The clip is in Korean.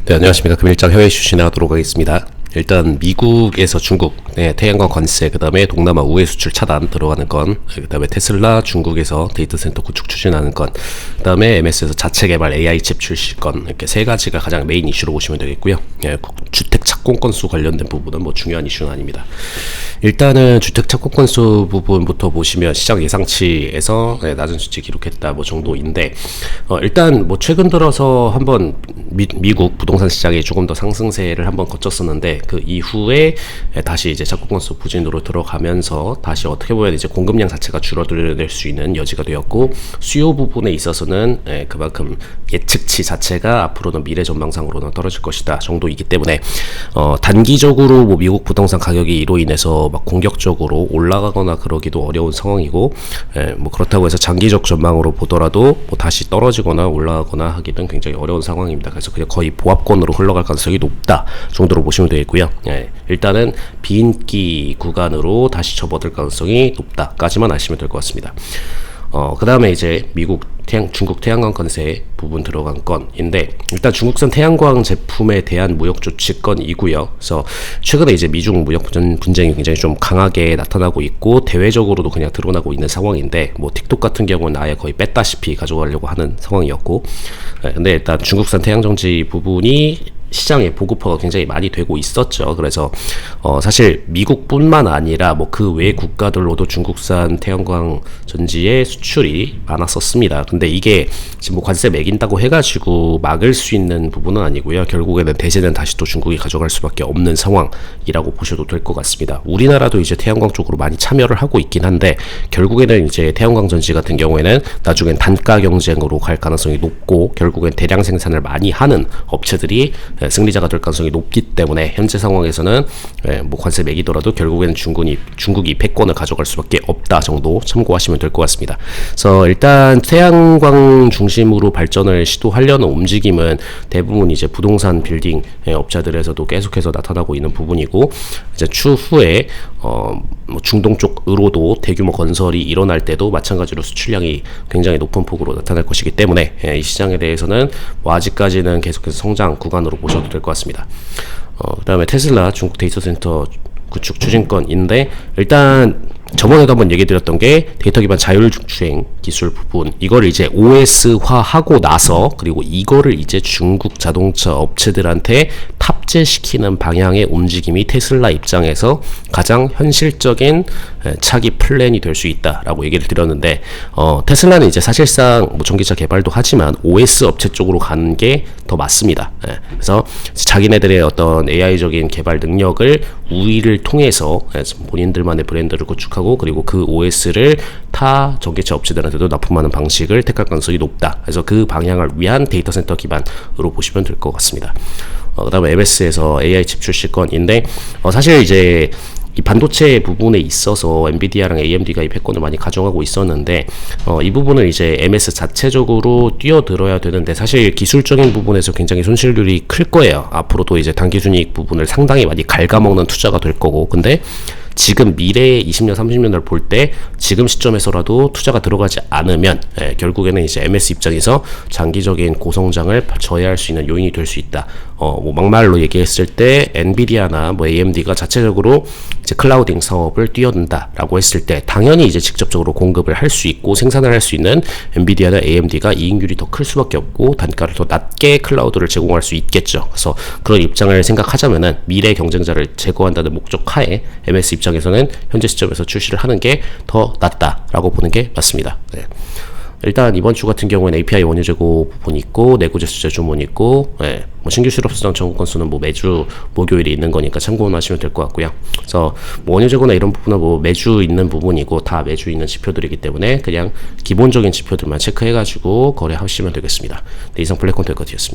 네, 안녕하십니까. 금일장 해외 이슈 진행하도록 하겠습니다. 일단 미국에서 중국, 태양광 관세, 그 다음에 동남아 우회 수출 차단 들어가는 건, 그 다음에 테슬라 중국에서 데이터 센터 구축 추진하는 건, 그 다음에 MS에서 자체 개발 AI 칩 출시 건, 이렇게 세 가지가 가장 메인 이슈로 보시면 되겠고요. 주택 착공 건수 관련된 부분은 뭐 중요한 이슈는 아닙니다. 일단은 주택 착공 건수 부분부터 보시면 시장 예상치에서 낮은 수치 기록했다 뭐 정도인데, 일단 뭐 최근 들어서 한번 미국 부동산 시장이 조금 더 상승세를 한번 거쳤었는데, 그 이후에 다시 이제 착공 건수 부진으로 들어가면서 다시 어떻게 보면 이제 공급량 자체가 줄어들 수 있는 여지가 되었고, 수요 부분에 있어서는 그만큼 예측치 자체가 앞으로는 미래 전망상으로는 떨어질 것이다 정도이기 때문에 단기적으로 뭐 미국 부동산 가격이 이로 인해서 막 공격적으로 올라가거나 그러기도 어려운 상황이고, 뭐 그렇다고 해서 장기적 전망으로 보더라도 뭐 다시 떨어지거나 올라가거나 하기는 굉장히 어려운 상황입니다. 그래서 그냥 거의 보합권으로 흘러갈 가능성이 높다 정도로 보시면 되겠고요. 일단은 비인기 구간으로 다시 접어들 가능성이 높다까지만 아시면 될 것 같습니다. 그 다음에 이제 중국 태양광 건세 부분 들어간 건인데, 일단 중국산 태양광 제품에 대한 무역 조치 건이고요. 그래서 최근에 이제 미중 무역 분쟁이 굉장히 좀 강하게 나타나고 있고, 대외적으로도 그냥 드러나고 있는 상황인데, 뭐 틱톡 같은 경우는 아예 거의 뺐다시피 가져가려고 하는 상황이었고, 근데 일단 중국산 태양정지 부분이 시장에 보급화가 굉장히 많이 되고 있었죠. 그래서 사실 미국뿐만 아니라 뭐 그 외 국가들로도 중국산 태양광 전지의 수출이 많았었습니다. 근데 이게 지금 뭐 관세 매긴다고 해가지고 막을 수 있는 부분은 아니고요. 결국에는 대세는 다시 또 중국이 가져갈 수밖에 없는 상황이라고 보셔도 될 것 같습니다. 우리나라도 이제 태양광 쪽으로 많이 참여를 하고 있긴 한데, 결국에는 이제 태양광 전지 같은 경우에는 나중엔 단가 경쟁으로 갈 가능성이 높고, 결국엔 대량 생산을 많이 하는 업체들이 승리자가 될 가능성이 높기 때문에, 현재 상황에서는 뭐 관세 매기더라도 결국에는 중국이 패권을 가져갈 수밖에 없다 정도 참고하시면 될 것 같습니다. 그래서 일단 태양광 중심으로 발전을 시도하려는 움직임은 대부분 이제 부동산 빌딩 업자들에서도 계속해서 나타나고 있는 부분이고, 이제 추후에 뭐 중동 쪽으로도 대규모 건설이 일어날 때도 마찬가지로 수출량이 굉장히 높은 폭으로 나타날 것이기 때문에, 이 시장에 대해서는 뭐 아직까지는 계속해서 성장 구간으로 보셔도 될 것 같습니다. 그 다음에 테슬라 중국 데이터 센터 구축 추진건인데, 일단 저번에도 한번 얘기 드렸던 게 데이터 기반 자율주행 기술 부분, 이걸 이제 OS화 하고 나서, 그리고 이거를 이제 중국 자동차 업체들한테 탑재시키는 방향의 움직임이 테슬라 입장에서 가장 현실적인 차기 플랜이 될 수 있다라고 얘기를 드렸는데, 테슬라는 이제 사실상 뭐 전기차 개발도 하지만 OS 업체 쪽으로 가는 게 더 맞습니다. 그래서 자기네들의 어떤 AI적인 개발 능력을 우위를 통해서 본인들만의 브랜드를 구축하고, 그리고 그 OS를 타 전기차 업체들한테도 납품하는 방식을 택할 가능성이 높다. 그래서 그 방향을 위한 데이터 센터 기반으로 보시면 될 것 같습니다. 그 다음에 MS에서 AI 칩 출시 건인데, 사실 이제 이 반도체 부분에 있어서 엔비디아랑 AMD가 이 패권을 많이 가져가고 있었는데, 이 부분을 이제 MS 자체적으로 뛰어들어야 되는데, 사실 기술적인 부분에서 굉장히 손실률이 클 거예요. 앞으로도 이제 단기순이익 부분을 상당히 많이 갉아먹는 투자가 될 거고, 근데 지금 미래의 20년, 30년을 볼 때 지금 시점에서라도 투자가 들어가지 않으면 결국에는 이제 MS 입장에서 장기적인 고성장을 저해할 수 있는 요인이 될 수 있다. 뭐 막말로 얘기했을 때 엔비디아나 뭐 AMD가 자체적으로 이제 클라우딩 사업을 뛰어든다라고 했을 때, 당연히 이제 직접적으로 공급을 할 수 있고 생산을 할 수 있는 엔비디아나 AMD가 이익률이 더 클 수밖에 없고, 단가를 더 낮게 클라우드를 제공할 수 있겠죠. 그래서 그런 입장을 생각하자면은 미래 경쟁자를 제거한다는 목적 하에 MS 입장에서는 현재 시점에서 출시를 하는 게 더 낫다라고 보는 게 맞습니다. 일단 이번 주 같은 경우에는 API 원유 재고 부분이 있고, 내구 제수제 주문 있고, 뭐 신규 실업수당 청구 건수는 뭐 매주 목요일에 있는 거니까 참고는 하시면 될 것 같고요. 그래서 뭐 원유 재고나 이런 부분은 뭐 매주 있는 부분이고 다 매주 있는 지표들이기 때문에 그냥 기본적인 지표들만 체크해가지고 거래하시면 되겠습니다. 네, 이상 블랙콘 될 것이었습니다.